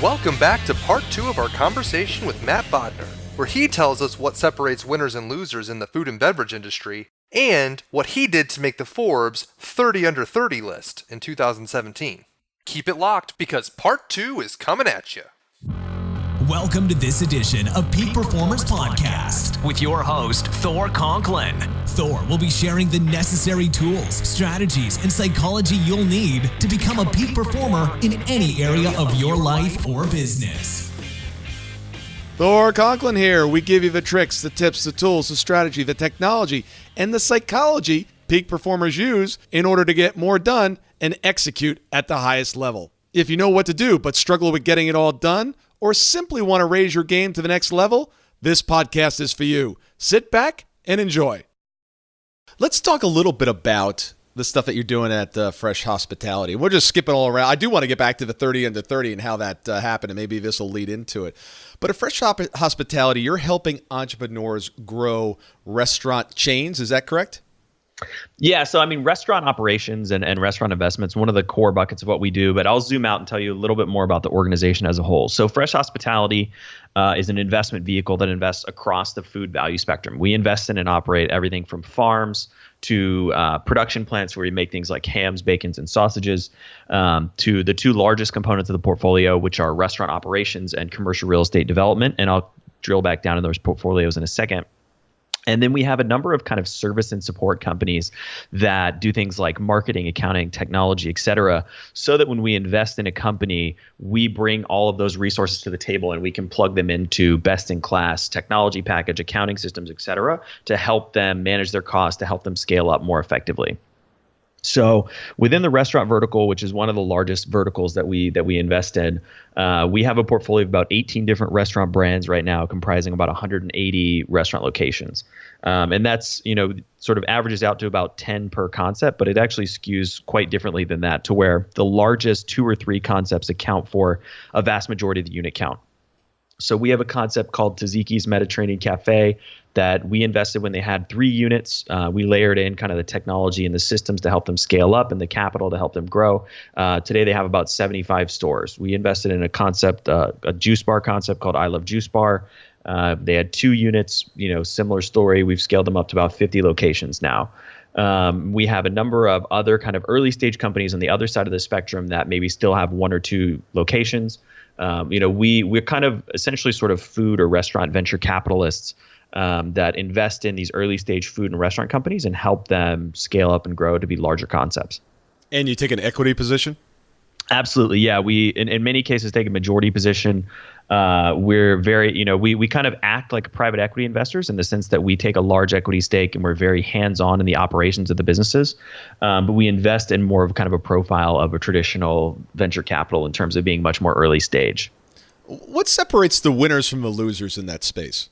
Welcome back to part 2 of our conversation with Matt Bodnar, where he tells us what separates winners and losers in the food and beverage industry, and what he did to make the Forbes 30 Under 30 list in 2017. Keep it locked because part 2 is coming at you. Welcome to this edition of Peak Performance Podcast with your host, Thor Conklin. Thor will be sharing the necessary tools, strategies, and psychology you'll need to become a peak performer in any area of your life or business. Thor Conklin here. We give you the tricks, the tips, the tools, the strategy, the technology, and the psychology peak performers use in order to get more done and execute at the highest level. If you know what to do but struggle with getting it all done, or simply want to raise your game to the next level, this podcast is for you. Sit back and enjoy. Let's talk a little bit about the stuff that you're doing at Fresh Hospitality. We'll just skip it all around. I do want to get back to the 30 Under 30 and how that happened, and maybe this will lead into it. But at Fresh Hospitality, you're helping entrepreneurs grow restaurant chains. Is that correct? Yeah. So, restaurant operations and restaurant investments, one of the core buckets of what we do, but I'll zoom out and tell you a little bit more about the organization as a whole. So Fresh Hospitality is an investment vehicle that invests across the food value spectrum. We invest in and operate everything from farms to production plants where we make things like hams, bacons, and sausages, to the two largest components of the portfolio, which are restaurant operations and commercial real estate development. And I'll drill back down in those portfolios in a second. And then we have a number of kind of service and support companies that do things like marketing, accounting, technology, et cetera, so that when we invest in a company, we bring all of those resources to the table and we can plug them into best-in-class technology package, accounting systems, et cetera, to help them manage their costs, to help them scale up more effectively. So within the restaurant vertical, which is one of the largest verticals that we invest in, we have a portfolio of about 18 different restaurant brands right now, comprising about 180 restaurant locations. And that's, sort of averages out to about 10 per concept, but it actually skews quite differently than that, to where the largest 2 or 3 concepts account for a vast majority of the unit count. So we have a concept called Taziki's Mediterranean Cafe that we invested when they had 3 units. We layered in kind of the technology and the systems to help them scale up and the capital to help them grow. Today they have about 75 stores. We invested in a concept, a juice bar concept called I Love Juice Bar. They had 2 units, similar story. We've scaled them up to about 50 locations now. We have a number of other kind of early stage companies on the other side of the spectrum that maybe still have 1 or 2 locations. We're kind of essentially sort of food or restaurant venture capitalists that invest in these early stage food and restaurant companies and help them scale up and grow to be larger concepts. And you take an equity position? Absolutely. Yeah. We, in many cases, take a majority position. We're very, we kind of act like private equity investors in the sense that we take a large equity stake and we're very hands-on in the operations of the businesses. But we invest in more of kind of a profile of a traditional venture capital in terms of being much more early stage. What separates the winners from the losers in that space?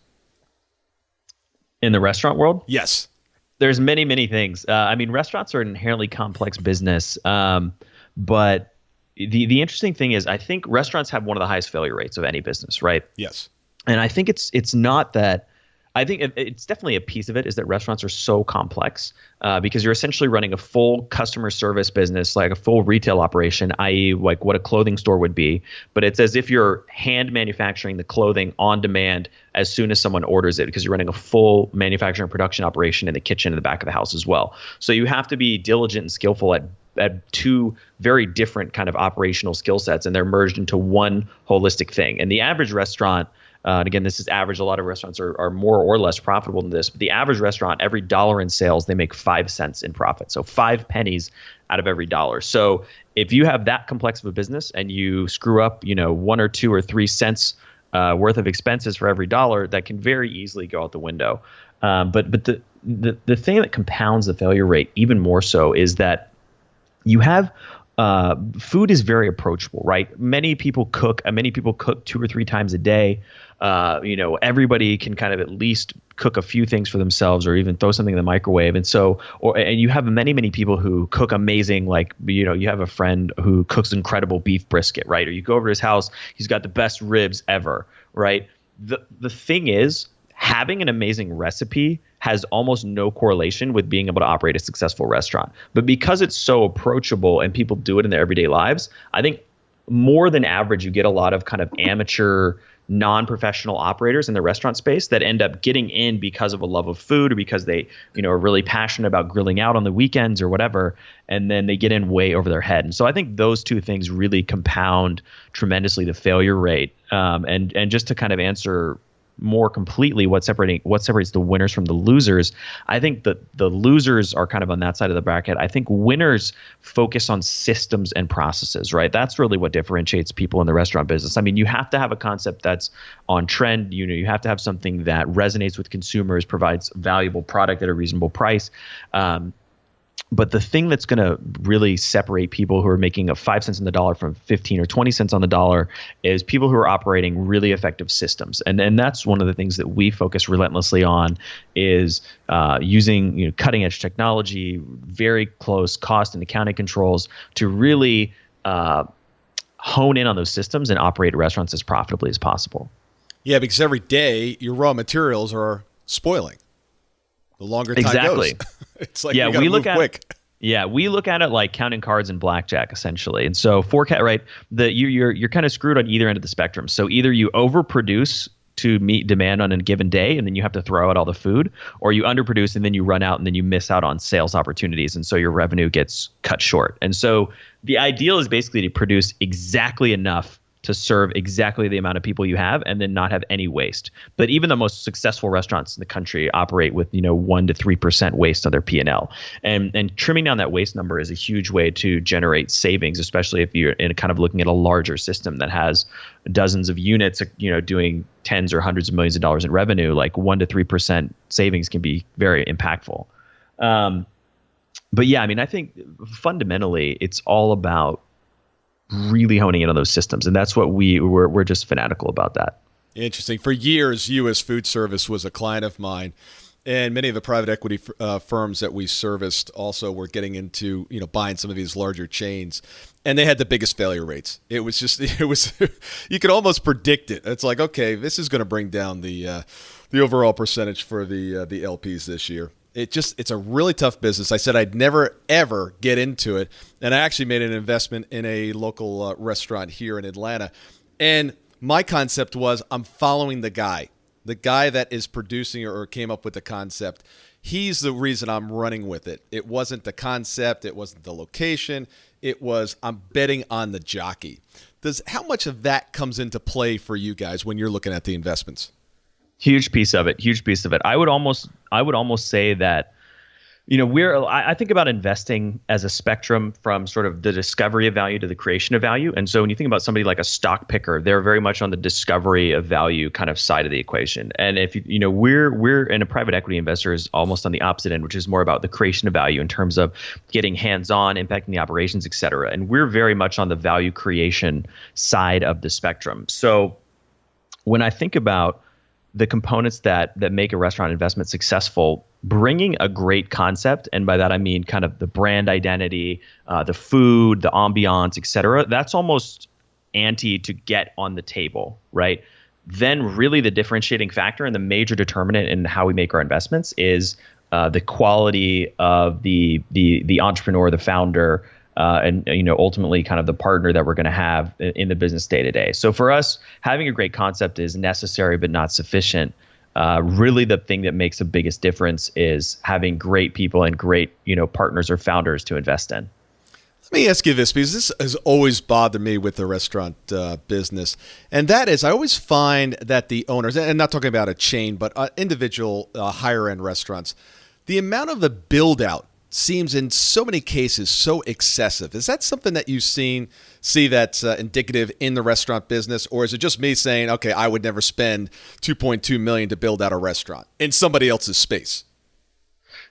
In the restaurant world? Yes. There's many, many things. Restaurants are an inherently complex business, but the interesting thing is I think restaurants have one of the highest failure rates of any business, right? Yes. And I think it's not that. I think it's definitely a piece of it is that restaurants are so complex because you're essentially running a full customer service business, like a full retail operation, i.e. like what a clothing store would be. But it's as if you're hand manufacturing the clothing on demand as soon as someone orders it, because you're running a full manufacturing and production operation in the kitchen in the back of the house as well. So you have to be diligent and skillful at 2 very different kind of operational skill sets, and they're merged into one holistic thing. And the average restaurant, and again, this is average. A lot of restaurants are more or less profitable than this. But the average restaurant, every dollar in sales, they make 5 cents in profit. So 5 pennies out of every dollar. So if you have that complex of a business and you screw up, 1 or 2 or 3 cents worth of expenses for every dollar, that can very easily go out the window. But the thing that compounds the failure rate even more so is that you have food is very approachable, right? Many people cook 2 or 3 times a day. Everybody can kind of at least cook a few things for themselves or even throw something in the microwave. And so, and you have many, many people who cook amazing, like, you have a friend who cooks incredible beef brisket, right? Or you go over to his house, he's got the best ribs ever, right? The thing is, having an amazing recipe has almost no correlation with being able to operate a successful restaurant. But because it's so approachable and people do it in their everyday lives, I think more than average, you get a lot of kind of amateur, non-professional operators in the restaurant space that end up getting in because of a love of food or because they, are really passionate about grilling out on the weekends or whatever, and then they get in way over their head. And so I think those two things really compound tremendously the failure rate. And just to kind of answer more completely what separates the winners from the losers, I think that the losers are kind of on that side of the bracket. I think winners focus on systems and processes, right? That's really what differentiates people in the restaurant business. I mean, you have to have a concept that's on trend. You have to have something that resonates with consumers, provides valuable product at a reasonable price. But the thing that's going to really separate people who are making a 5 cents on the dollar from 15 or 20 cents on the dollar is people who are operating really effective systems. And that's one of the things that we focus relentlessly on is using cutting edge technology, very close cost and accounting controls to really hone in on those systems and operate restaurants as profitably as possible. Yeah, because every day your raw materials are spoiling. The longer time goes. It's like we look at quick. Yeah, we look at it like counting cards in blackjack, essentially. And so forecast, right? You're kind of screwed on either end of the spectrum. So either you overproduce to meet demand on a given day, and then you have to throw out all the food, or you underproduce and then you run out and then you miss out on sales opportunities, and so your revenue gets cut short. And so the ideal is basically to produce exactly enough to serve exactly the amount of people you have and then not have any waste. But even the most successful restaurants in the country operate with 1 to 3% waste on their P&L. And trimming down that waste number is a huge way to generate savings, especially if you're kind of looking at a larger system that has dozens of units, doing tens or hundreds of millions of dollars in revenue. Like 1 to 3% savings can be very impactful. But yeah, I mean, I think fundamentally it's all about really honing in on those systems. And that's what we're just fanatical about that. Interesting. For years, U.S. Food Service was a client of mine, and many of the private equity firms that we serviced also were getting into, buying some of these larger chains, and they had the biggest failure rates. It was you could almost predict it. It's like, okay, this is going to bring down the overall percentage for the LPs this year. It's a really tough business. I said I'd never, ever get into it. And I actually made an investment in a local restaurant here in Atlanta. And my concept was I'm following the guy that is producing or came up with the concept. He's the reason I'm running with it. It wasn't the concept. It wasn't the location. It was I'm betting on the jockey. How much of that comes into play for you guys when you're looking at the investments? Huge piece of it. I would almost say that, I think about investing as a spectrum from sort of the discovery of value to the creation of value. And so when you think about somebody like a stock picker, they're very much on the discovery of value kind of side of the equation. And if we're in a private equity investor is almost on the opposite end, which is more about the creation of value in terms of getting hands-on, impacting the operations, et cetera. And we're very much on the value creation side of the spectrum. So when I think about the components that make a restaurant investment successful, bringing a great concept, and by that I mean kind of the brand identity, the food, the ambiance, et cetera, that's almost ante to get on the table, right? Then really the differentiating factor and the major determinant in how we make our investments is the quality of the entrepreneur, the founder, and ultimately kind of the partner that we're going to have in the business day to day. So for us, having a great concept is necessary but not sufficient. Really, the thing that makes the biggest difference is having great people and great partners or founders to invest in. Let me ask you this, because this has always bothered me with the restaurant business, and that is I always find that the owners, and not talking about a chain, but individual higher end restaurants, the amount of the build out seems in so many cases so excessive. Is that something that you see that's indicative in the restaurant business, or is it just me saying, okay, I would never spend $2.2 million to build out a restaurant in somebody else's space?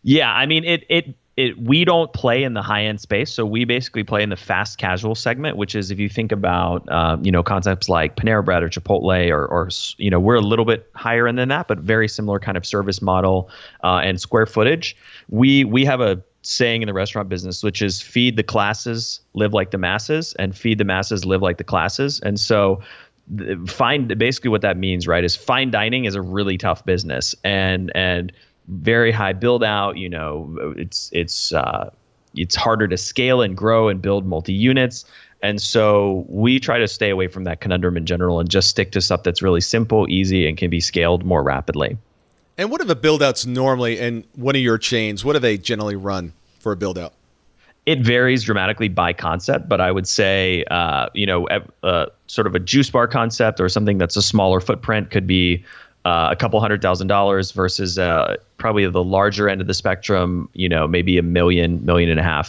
Yeah, I mean, we don't play in the high end space, so we basically play in the fast casual segment, which is if you think about concepts like Panera Bread or Chipotle or we're a little bit higher end than that, but very similar kind of service model and square footage. We have a saying in the restaurant business, which is feed the classes, live like the masses, and feed the masses, live like the classes. And so basically what that means, right, is fine dining is a really tough business and very high build out. It's it's harder to scale and grow and build multi-units. And so we try to stay away from that conundrum in general and just stick to stuff that's really simple, easy, and can be scaled more rapidly. And what are the build-outs normally in one of your chains? What do they generally run for a build-out? It varies dramatically by concept, but I would say, sort of a juice bar concept or something that's a smaller footprint could be a couple $100,000 versus probably the larger end of the spectrum, maybe $1 million, $1.5 million.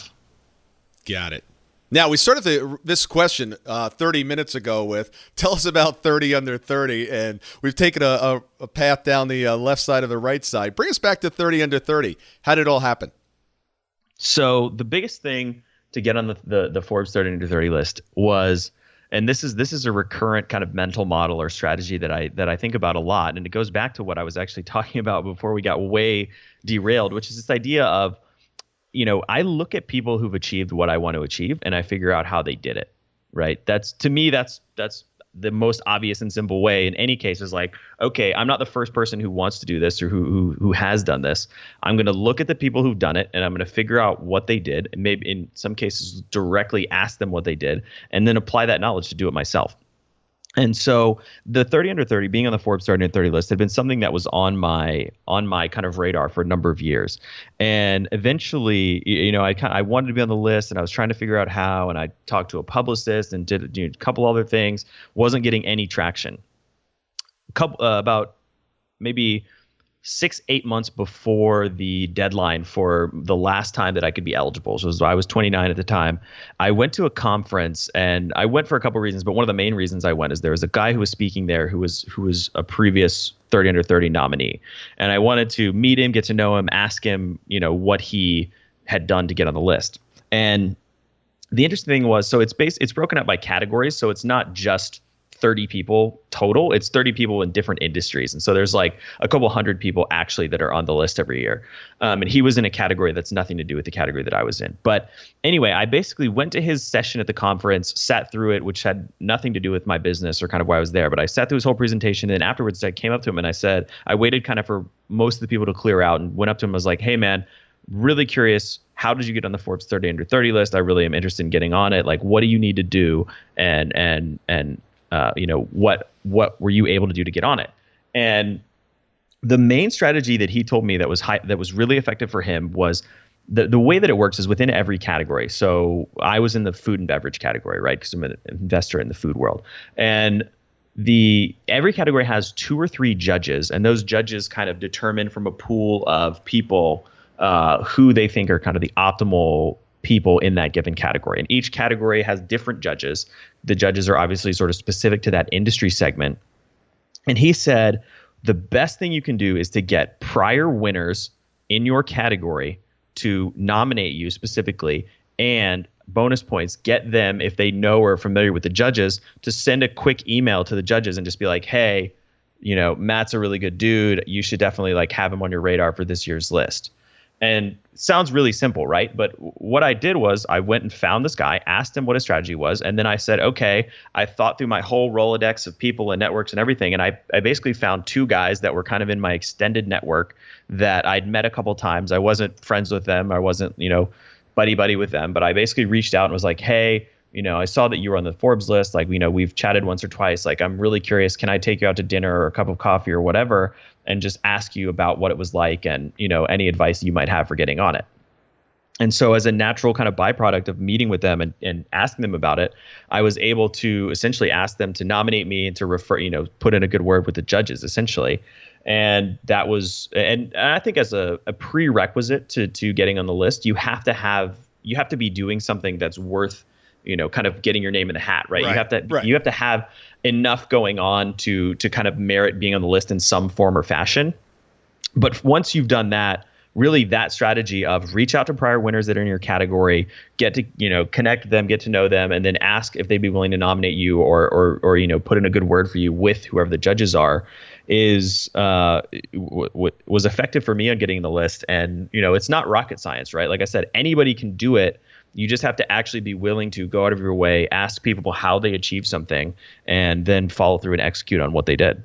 Got it. Now, we started this question 30 minutes ago with, tell us about 30 under 30, and we've taken a path down the left side of the right side. Bring us back to 30 under 30. How did it all happen? So the biggest thing to get on the Forbes 30 under 30 list was, and this is a recurrent kind of mental model or strategy that I think about a lot, and it goes back to what I was actually talking about before we got way derailed, which is this idea of, I look at people who've achieved what I want to achieve and I figure out how they did it, right? That's the most obvious and simple way in any case is like, okay, I'm not the first person who wants to do this or who has done this. I'm going to look at the people who've done it and I'm going to figure out what they did, and maybe in some cases directly ask them what they did and then apply that knowledge to do it myself. And so the 30 under 30, being on the Forbes 30 under 30 list, had been something that was on my kind of radar for a number of years. And eventually, I wanted to be on the list, and I was trying to figure out how. And I talked to a publicist and did a couple other things. Wasn't getting any traction. About maybe 6-8 months before the deadline for the last time that I could be eligible. So I was 29 at the time. I went to a conference, and I went for a couple of reasons, but one of the main reasons I went is there was a guy who was speaking there who was a previous 30 under 30 nominee. And I wanted to meet him, get to know him, ask him, what he had done to get on the list. And the interesting thing was, so it's broken up by categories. So it's not just 30 people total. It's 30 people in different industries. And so there's like a couple hundred people actually that are on the list every year. And he was in a category that's nothing to do with the category that I was in. But anyway, I basically went to his session at the conference, sat through it, which had nothing to do with my business or kind of why I was there. But I sat through his whole presentation. And afterwards, I came up to him and I waited kind of for most of the people to clear out and went up to him and was like, hey, man, really curious. How did you get on the Forbes 30 under 30 list? I really am interested in getting on it. Like, what do you need to do? And what were you able to do to get on it? And the main strategy that he told me that was really effective for him was the way that it works is within every category. So I was in the food and beverage category, right? Because I'm an investor in the food world. And every category has 2 or 3 judges, and those judges kind of determine from a pool of people who they think are kind of the optimal people in that given category. And each category has different judges. The judges are obviously sort of specific to that industry segment. And he said, the best thing you can do is to get prior winners in your category to nominate you specifically, and bonus points, get them, if they know or are familiar with the judges, to send a quick email to the judges and just be like, hey, Matt's a really good dude. You should definitely have him on your radar for this year's list. And it sounds really simple, right? But what I did was I went and found this guy, asked him what his strategy was, and then I said, okay, I thought through my whole Rolodex of people and networks and everything, and I basically found 2 guys that were kind of in my extended network that I'd met a couple times. I wasn't friends with them. I wasn't, buddy with them, but I basically reached out and was like, hey, I saw that you were on the Forbes list. We've chatted once or twice. I'm really curious. Can I take you out to dinner or a cup of coffee or whatever, and just ask you about what it was like and, any advice you might have for getting on it. And so as a natural kind of byproduct of meeting with them and asking them about it, I was able to essentially ask them to nominate me and to refer, put in a good word with the judges essentially. And that was, and I think as a prerequisite to getting on the list, you have to be doing something that's worth, kind of getting your name in the hat, right? You have to have enough going on to kind of merit being on the list in some form or fashion. But once you've done that, really that strategy of reach out to prior winners that are in your category, get to, connect them, get to know them, and then ask if they'd be willing to nominate you or put in a good word for you with whoever the judges are, was effective for me on getting the list. And, it's not rocket science, right? Like I said, anybody can do it. You just have to actually be willing to go out of your way, ask people how they achieve something, and then follow through and execute on what they did.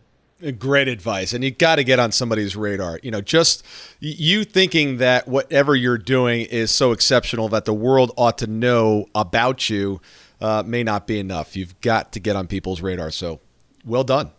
Great advice. And you got to get on somebody's radar. Just you thinking that whatever you're doing is so exceptional that the world ought to know about you may not be enough. You've got to get on people's radar. So well done.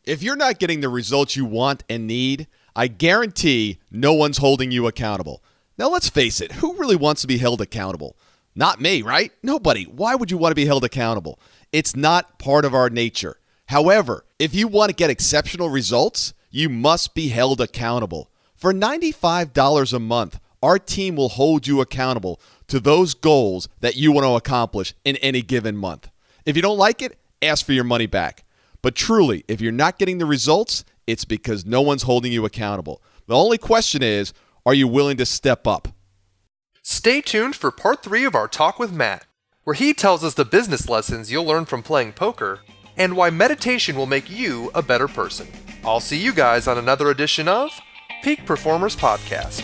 If you're not getting the results you want and need, I guarantee no one's holding you accountable. Now, let's face it. Who really wants to be held accountable? Not me, right? Nobody. Why would you want to be held accountable? It's not part of our nature. However, if you want to get exceptional results, you must be held accountable. For $95 a month, our team will hold you accountable to those goals that you want to accomplish in any given month. If you don't like it, ask for your money back. But truly, if you're not getting the results, it's because no one's holding you accountable. The only question is, are you willing to step up? Stay tuned for part 3 of our talk with Matt, where he tells us the business lessons you'll learn from playing poker and why meditation will make you a better person. I'll see you guys on another edition of Peak Performers Podcast.